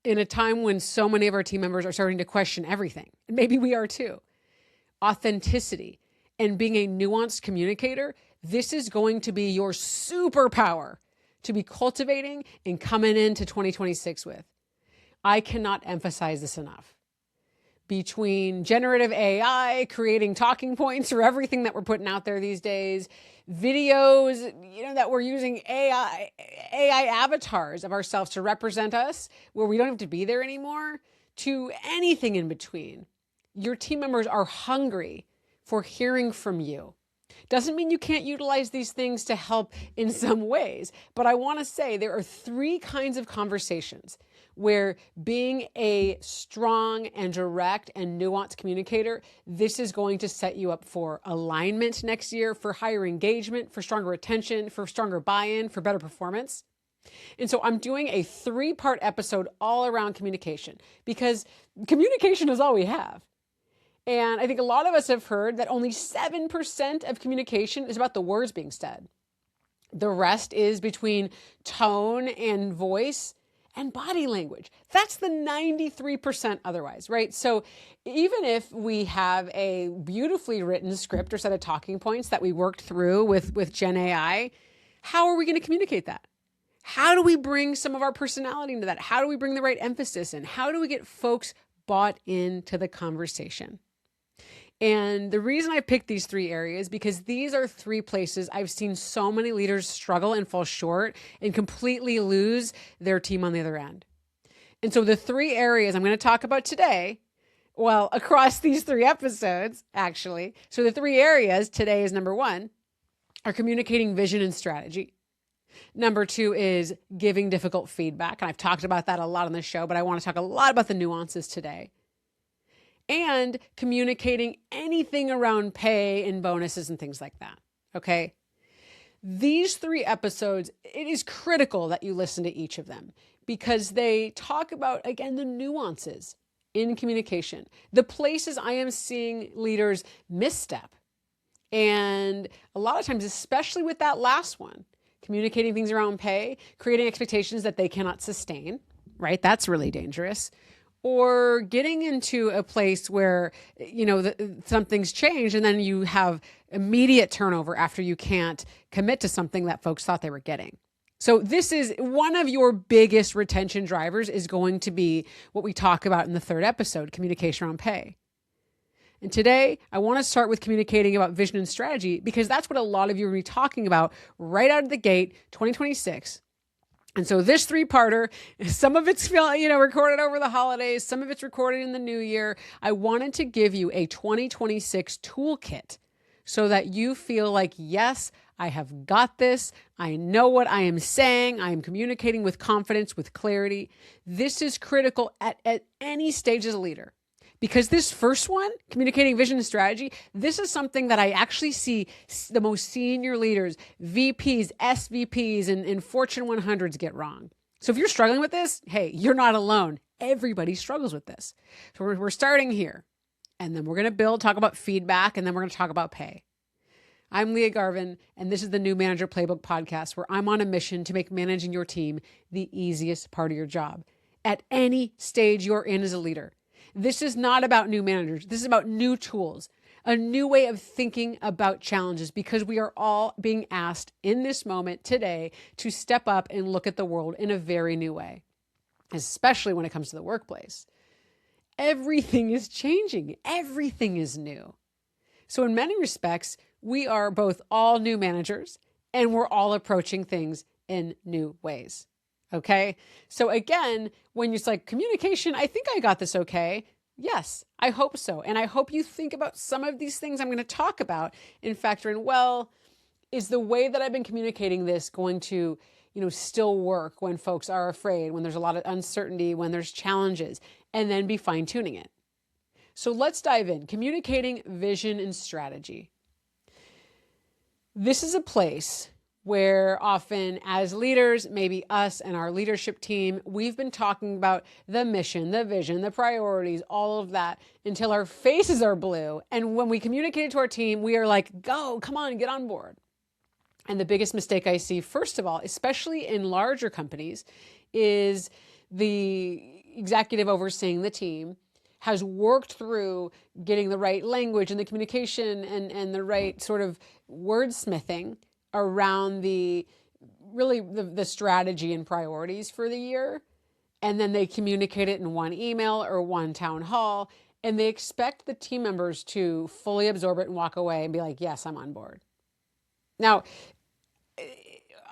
in a time when so many of our team members are starting to question everything, and maybe we are too. Authenticity and being a nuanced communicator, this is going to be your superpower to be cultivating and coming into 2026 with. I cannot emphasize this enough. Between generative AI, creating talking points for everything that we're putting out there these days, videos, that we're using AI avatars of ourselves to represent us where we don't have to be there anymore, to anything in between. Your team members are hungry for hearing from you. Doesn't mean you can't utilize these things to help in some ways, but I want to say there are 3 kinds of conversations where being a strong and direct and nuanced communicator, this is going to set you up for alignment next year, for higher engagement, for stronger retention, for stronger buy-in, for better performance. And so I'm doing a 3-part episode all around communication because communication is all we have. And I think a lot of us have heard that only 7% of communication is about the words being said. The rest is between tone and voice and body language. That's the 93% otherwise, right? So even if we have a beautifully written script or set of talking points that we worked through with Gen AI, how are we going to communicate that? How do we bring some of our personality into that? How do we bring the right emphasis in? How do we get folks bought into the conversation? And the reason I picked these 3 areas, because these are 3 places I've seen so many leaders struggle and fall short and completely lose their team on the other end. And so the 3 areas I'm going to talk about today, well, across these 3 episodes, actually. So the 3 areas today is number 1, are communicating vision and strategy. Number 2 is giving difficult feedback. And I've talked about that a lot on the show, but I want to talk a lot about the nuances today. And communicating anything around pay and bonuses and things like that. Okay. These 3 episodes, it is critical that you listen to each of them because they talk about, again, the nuances in communication, the places I am seeing leaders misstep. And a lot of times, especially with that last one, communicating things around pay, creating expectations that they cannot sustain, right? That's really dangerous. Or getting into a place where, something's changed and then you have immediate turnover after you can't commit to something that folks thought they were getting. So this is one of your biggest retention drivers is going to be what we talk about in the 3rd episode, communication around pay. And today I want to start with communicating about vision and strategy because that's what a lot of you are going to be talking about right out of the gate, 2026. And so this 3-parter, some of it's recorded over the holidays, some of it's recorded in the new year. I wanted to give you a 2026 toolkit so that you feel like, yes, I have got this. I know what I am saying. I am communicating with confidence, with clarity. This is critical at any stage as a leader. Because this first one, communicating vision and strategy, this is something that I actually see the most senior leaders, VPs, SVPs, and Fortune 100s get wrong. So if you're struggling with this, hey, you're not alone. Everybody struggles with this. So we're starting here. And then we're going to talk about feedback, and then we're going to talk about pay. I'm Leah Garvin, and this is the New Manager Playbook podcast, where I'm on a mission to make managing your team the easiest part of your job at any stage you're in as a leader. This is not about new managers. This is about new tools, a new way of thinking about challenges, because we are all being asked in this moment today to step up and look at the world in a very new way, especially when it comes to the workplace. Everything is changing. Everything is new. So in many respects, we are both all new managers and we're all approaching things in new ways. Okay. So again, when you're like communication, I think I got this okay. Yes, I hope so. And I hope you think about some of these things I'm going to talk about and factor in, well, is the way that I've been communicating this going to, still work when folks are afraid, when there's a lot of uncertainty, when there's challenges, and then be fine tuning it. So let's dive in. Communicating vision and strategy. This is a place where often as leaders, maybe us and our leadership team, we've been talking about the mission, the vision, the priorities, all of that until our faces are blue. And when we communicate it to our team, we are like, go, come on, get on board. And the biggest mistake I see, first of all, especially in larger companies, is the executive overseeing the team has worked through getting the right language and the communication and the right sort of wordsmithing around the strategy and priorities for the year. And then they communicate it in one email or one town hall, and they expect the team members to fully absorb it and walk away and be like, yes, I'm on board. Now,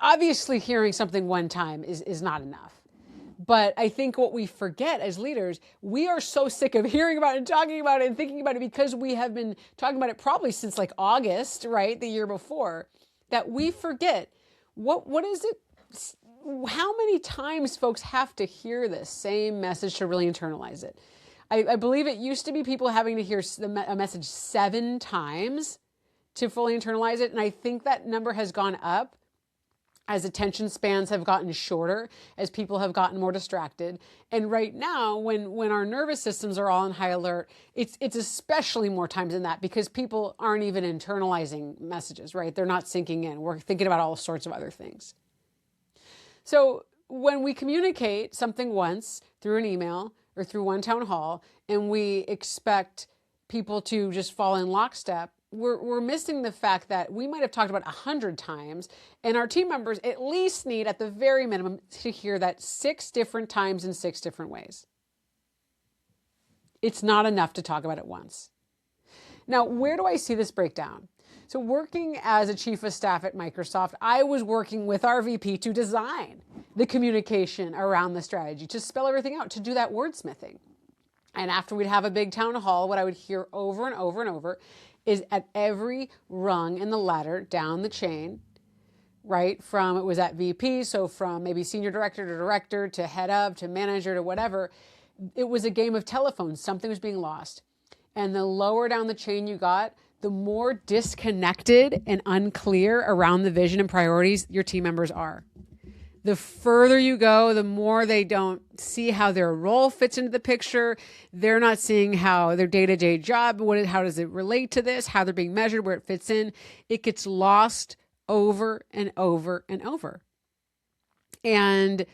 obviously hearing something one time is not enough. But I think what we forget as leaders, we are so sick of hearing about it and talking about it and thinking about it because we have been talking about it probably since like August, right? The year before, that we forget what is it? How many times folks have to hear this same message to really internalize it? I believe it used to be people having to hear a message 7 times to fully internalize it. And I think that number has gone up as attention spans have gotten shorter, as people have gotten more distracted. And right now, when our nervous systems are all on high alert, it's especially more times than that because people aren't even internalizing messages, right? They're not sinking in. We're thinking about all sorts of other things. So when we communicate something once through an email or through one town hall, and we expect people to just fall in lockstep, we're missing the fact that we might have talked about 100 times, and our team members at least need, at the very minimum, to hear that 6 different times in 6 different ways. It's not enough to talk about it once. Now, where do I see this breakdown? So working as a chief of staff at Microsoft, I was working with our VP to design the communication around the strategy, to spell everything out, to do that wordsmithing. And after we'd have a big town hall, what I would hear over and over and over is at every rung in the ladder down the chain, right? From, it was at VP, so from maybe senior director to director to head of to manager to whatever, it was a game of telephone. Something was being lost. And the lower down the chain you got, the more disconnected and unclear around the vision and priorities your team members are. The further you go, the more they don't see how their role fits into the picture. They're not seeing how their day-to-day job, how does it relate to this, how they're being measured, where it fits in. It gets lost over and over and over. And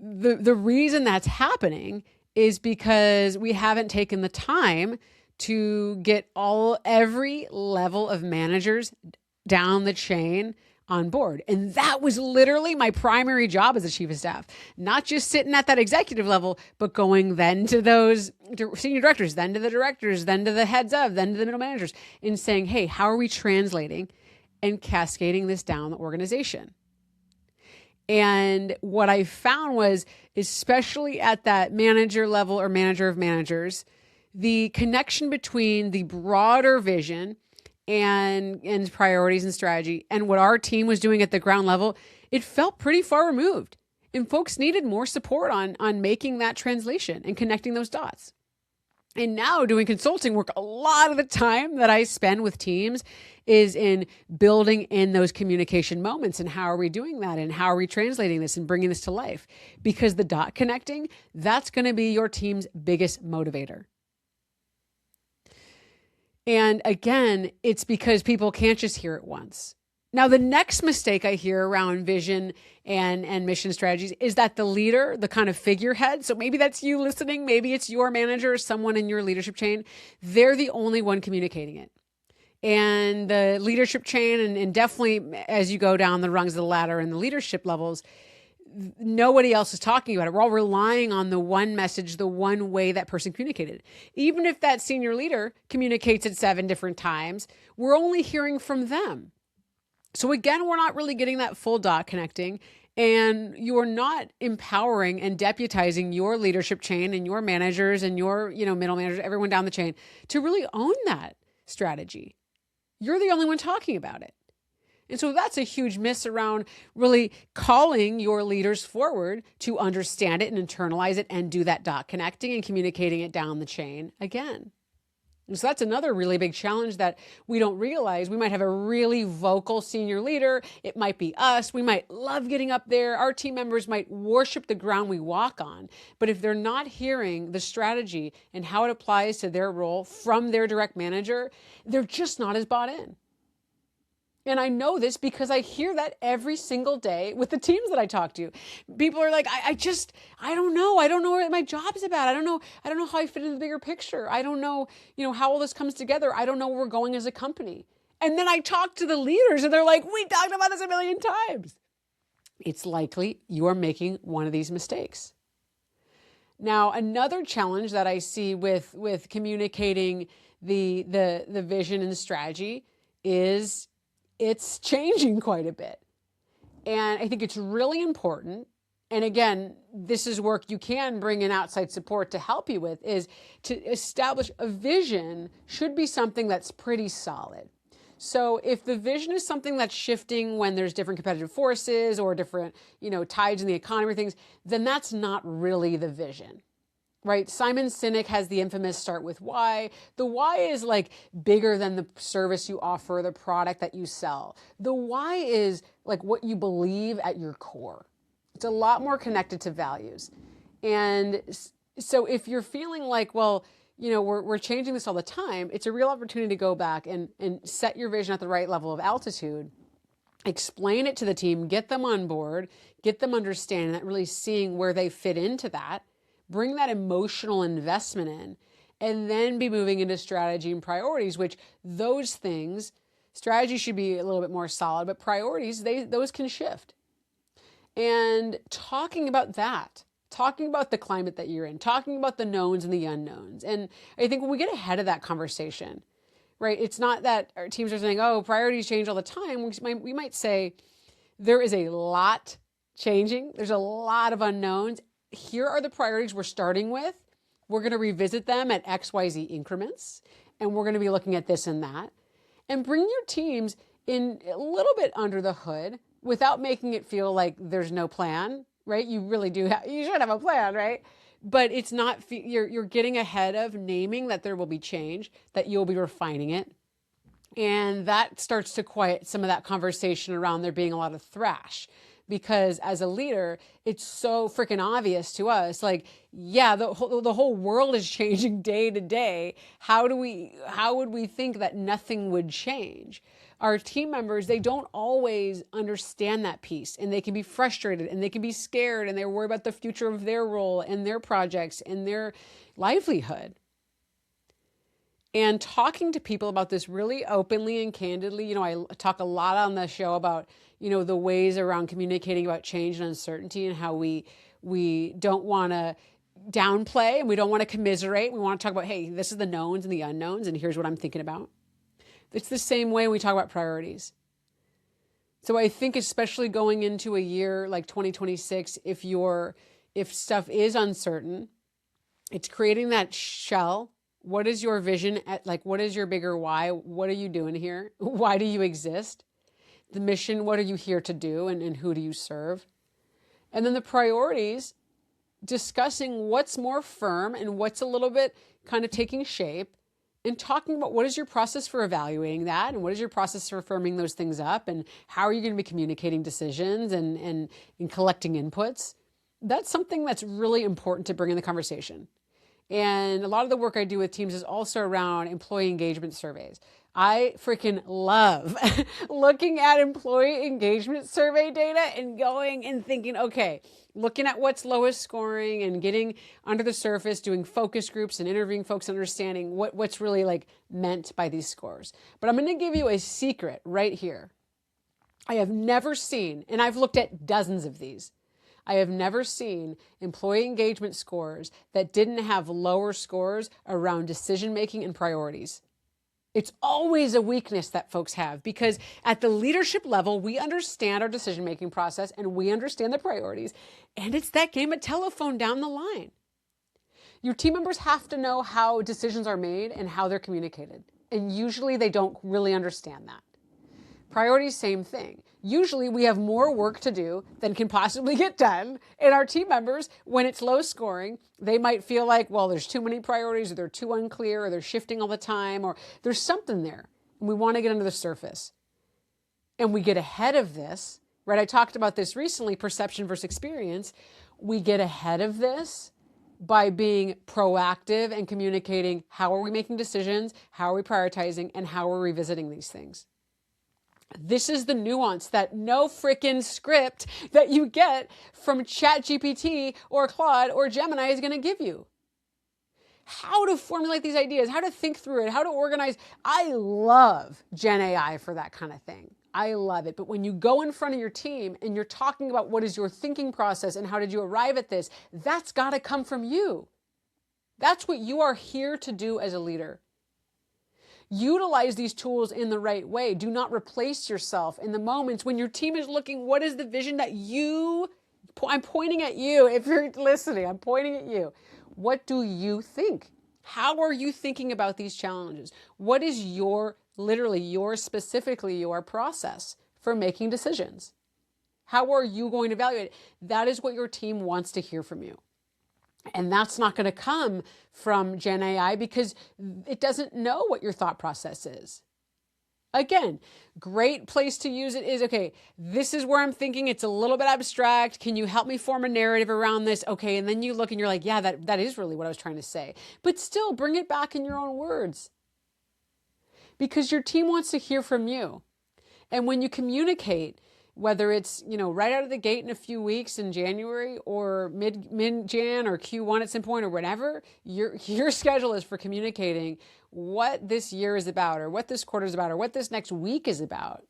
the reason that's happening is because we haven't taken the time to get every level of managers down the chain on board. And that was literally my primary job as a chief of staff, not just sitting at that executive level, but going then to those senior directors, then to the directors, then to the heads of, then to the middle managers, and saying, hey, how are we translating and cascading this down the organization? And what I found was, especially at that manager level or manager of managers, the connection between the broader vision and priorities and strategy and what our team was doing at the ground level, it felt pretty far removed. And folks needed more support on making that translation and connecting those dots. And now doing consulting work, a lot of the time that I spend with teams is in building in those communication moments. And how are we doing that? And how are we translating this and bringing this to life? Because the dot connecting, that's going to be your team's biggest motivator. And again, it's because people can't just hear it once. Now, the next mistake I hear around vision and mission strategies is that the leader, the kind of figurehead, so maybe that's you listening, maybe it's your manager or someone in your leadership chain, they're the only one communicating it. And the leadership chain, and definitely as you go down the rungs of the ladder and the leadership levels, nobody else is talking about it. We're all relying on the one message, the one way that person communicated. Even if that senior leader communicates it 7 different times, we're only hearing from them. So again, we're not really getting that full dot connecting, and you're not empowering and deputizing your leadership chain and your managers and your, middle managers, everyone down the chain to really own that strategy. You're the only one talking about it. And so that's a huge miss around really calling your leaders forward to understand it and internalize it and do that dot connecting and communicating it down the chain again. And so that's another really big challenge that we don't realize. We might have a really vocal senior leader. It might be us. We might love getting up there. Our team members might worship the ground we walk on. But if they're not hearing the strategy and how it applies to their role from their direct manager, they're just not as bought in. And I know this because I hear that every single day with the teams that I talk to. People are like, I don't know. I don't know what my job is about. I don't know how I fit in the bigger picture. I don't know, how all this comes together. I don't know where we're going as a company. And then I talk to the leaders and they're like, we talked about this a million times. It's likely you are making one of these mistakes. Now, another challenge that I see with communicating the vision and strategy is it's changing quite a bit. And I think it's really important. And again, this is work you can bring in outside support to help you with, is to establish a vision should be something that's pretty solid. So if the vision is something that's shifting when there's different competitive forces or different, tides in the economy or things, then that's not really the vision, right? Simon Sinek has the infamous start with why. The why is like bigger than the service you offer, the product that you sell. The why is like what you believe at your core. It's a lot more connected to values. And so if you're feeling like, well, we're changing this all the time, it's a real opportunity to go back and set your vision at the right level of altitude, explain it to the team, get them on board, get them understanding that, really seeing where they fit into that, bring that emotional investment in, and then be moving into strategy and priorities, which those things, strategy should be a little bit more solid, but priorities, those can shift. And talking about that, talking about the climate that you're in, talking about the knowns and the unknowns. And I think when we get ahead of that conversation, right, it's not that our teams are saying, oh, priorities change all the time. We might say there is a lot changing. There's a lot of unknowns. Here are the priorities we're starting with. We're going to revisit them at XYZ increments. And we're going to be looking at this and that. And bring your teams in a little bit under the hood without making it feel like there's no plan. Right? You really do you should have a plan, right? But it's not, you're getting ahead of naming that there will be change, that you'll be refining it. And that starts to quiet some of that conversation around there being a lot of thrash. Because as a leader, it's so freaking obvious to us, like, yeah, the whole world is changing day to day. How would we think that nothing would change? Our team members, they don't always understand that piece, and they can be frustrated and they can be scared and they're worried about the future of their role and their projects and their livelihood. And talking to people about this really openly and candidly, I talk a lot on the show about, the ways around communicating about change and uncertainty and how we don't want to downplay and we don't want to commiserate. We want to talk about, hey, this is the knowns and the unknowns, and here's what I'm thinking about. It's the same way we talk about priorities. So I think especially going into a year like 2026, if stuff is uncertain, it's creating that shell. What is your vision what is your bigger why? What are you doing here? Why do you exist? The mission, what are you here to do, and who do you serve? And then the priorities, discussing what's more firm and what's a little bit kind of taking shape, and talking about what is your process for evaluating that, and what is your process for firming those things up, and how are you going to be communicating decisions and collecting inputs. That's something that's really important to bring in the conversation. And a lot of the work I do with teams is also around employee engagement surveys. I freaking love looking at employee engagement survey data and going and thinking, okay, looking at what's lowest scoring and getting under the surface, doing focus groups and interviewing folks, understanding what's really like meant by these scores. But I'm going to give you a secret right here. I have never seen, and I've looked at dozens of these, I have never seen employee engagement scores that didn't have lower scores around decision-making and priorities. It's always a weakness that folks have, because at the leadership level, we understand our decision-making process and we understand the priorities, and it's that game of telephone down the line. Your team members have to know how decisions are made and how they're communicated, and usually they don't really understand that. Priorities, same thing. Usually we have more work to do than can possibly get done. And our team members, when it's low scoring, they might feel like, well, there's too many priorities, or they're too unclear, or they're shifting all the time, or there's something there. And we want to get under the surface. And we get ahead of this, right? I talked about this recently, perception versus experience. We get ahead of this by being proactive and communicating how are we making decisions, how are we prioritizing, and how are we revisiting these things. This is the nuance that no freaking script that you get from ChatGPT or Claude or Gemini is going to give you. How to formulate these ideas, how to think through it, how to organize. I love Gen AI for that kind of thing. I love it. But when you go in front of your team and you're talking about what is your thinking process and how did you arrive at this, that's got to come from you. That's what you are here to do as a leader. Utilize these tools in the right way. Do not replace yourself in the moments when your team is looking, what is the vision that I'm pointing at you. If you're listening, I'm pointing at you. What do you think? How are you thinking about these challenges? What is specifically your process for making decisions? How are you going to evaluate it? That is what your team wants to hear from you. And that's not going to come from Gen AI because it doesn't know what your thought process is. Again, great place to use it is, okay, this is where I'm thinking. It's a little bit abstract. Can you help me form a narrative around this? Okay, and then you look and you're like, yeah, that is really what I was trying to say. But still, bring it back in your own words. Because your team wants to hear from you. And when you communicate, whether it's, right out of the gate in a few weeks in January or mid-Jan or Q1 at some point or whatever, your schedule is for communicating what this year is about or what this quarter is about or what this next week is about.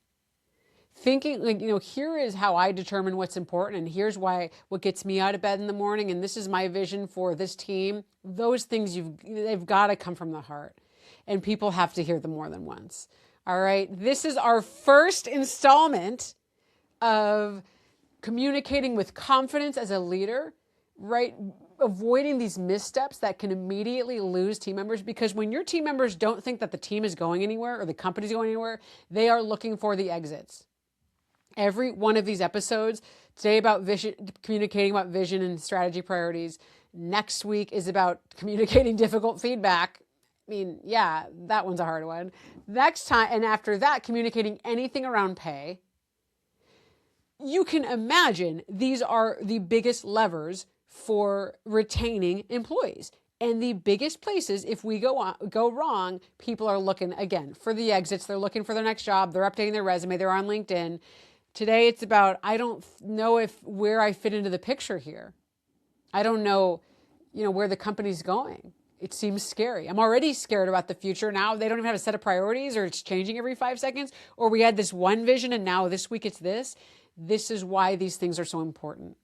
Thinking here is how I determine what's important and here's what gets me out of bed in the morning and this is my vision for this team. Those things, they've got to come from the heart and people have to hear them more than once. All right. This is our first installment of communicating with confidence as a leader, right? Avoiding these missteps that can immediately lose team members, because when your team members don't think that the team is going anywhere or the company's going anywhere, they are looking for the exits. Every one of these episodes, today about vision, communicating about vision and strategy priorities. Next week is about communicating difficult feedback. I mean, yeah, that one's a hard one. Next time, and after that, communicating anything around pay. You can imagine these are the biggest levers for retaining employees. And the biggest places, if we go wrong, people are looking, again, for the exits. They're looking for their next job. They're updating their resume. They're on LinkedIn. Today, it's about, I don't know where I fit into the picture here. I don't know, where the company's going. It seems scary. I'm already scared about the future. Now they don't even have a set of priorities or it's changing every 5 seconds. Or we had this one vision and now this week it's this. This is why these things are so important.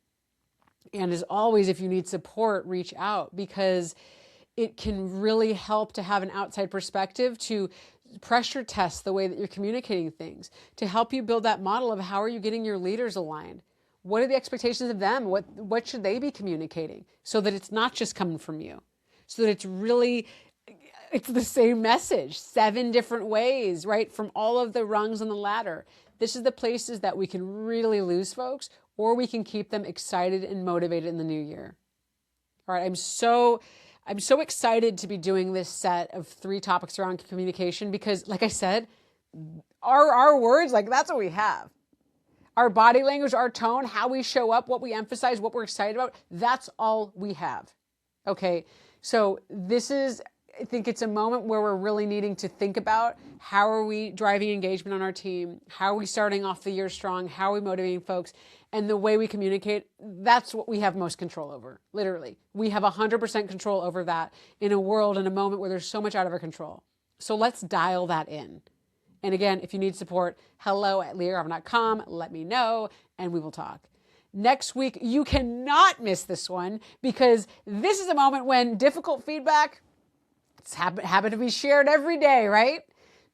And as always, if you need support, reach out because it can really help to have an outside perspective to pressure test the way that you're communicating things, to help you build that model of how are you getting your leaders aligned? What are the expectations of them? What should they be communicating so that it's not just coming from you? So that it's the same message, 7 different ways, right? From all of the rungs on the ladder. This is the places that we can really lose folks, or we can keep them excited and motivated in the new year. All right, I'm so excited to be doing this set of 3 topics around communication because, like I said, our words, that's what we have. Our body language, our tone, how we show up, what we emphasize, what we're excited about, that's all we have. Okay, so I think it's a moment where we're really needing to think about how are we driving engagement on our team? How are we starting off the year strong? How are we motivating folks? And the way we communicate, that's what we have most control over, literally. We have 100% control over that in a world, in a moment where there's so much out of our control. So let's dial that in. And again, if you need support, hello@leahgarvin.com, let me know, and we will talk. Next week, you cannot miss this one because this is a moment when difficult feedback, it's happen to be shared every day, right?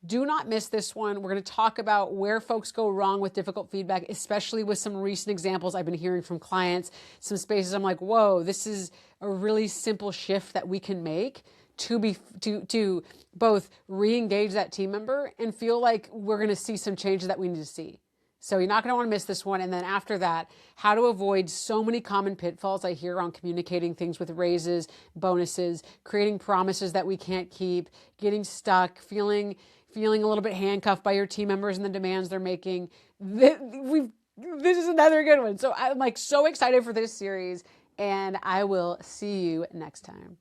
Do not miss this one. We're going to talk about where folks go wrong with difficult feedback, especially with some recent examples I've been hearing from clients, some spaces I'm like, whoa, this is a really simple shift that we can make to both re-engage that team member and feel like we're going to see some changes that we need to see. So you're not going to want to miss this one. And then after that, how to avoid so many common pitfalls I hear around communicating things with raises, bonuses, creating promises that we can't keep, getting stuck, feeling a little bit handcuffed by your team members and the demands they're making. This is another good one. So I'm so excited for this series, and I will see you next time.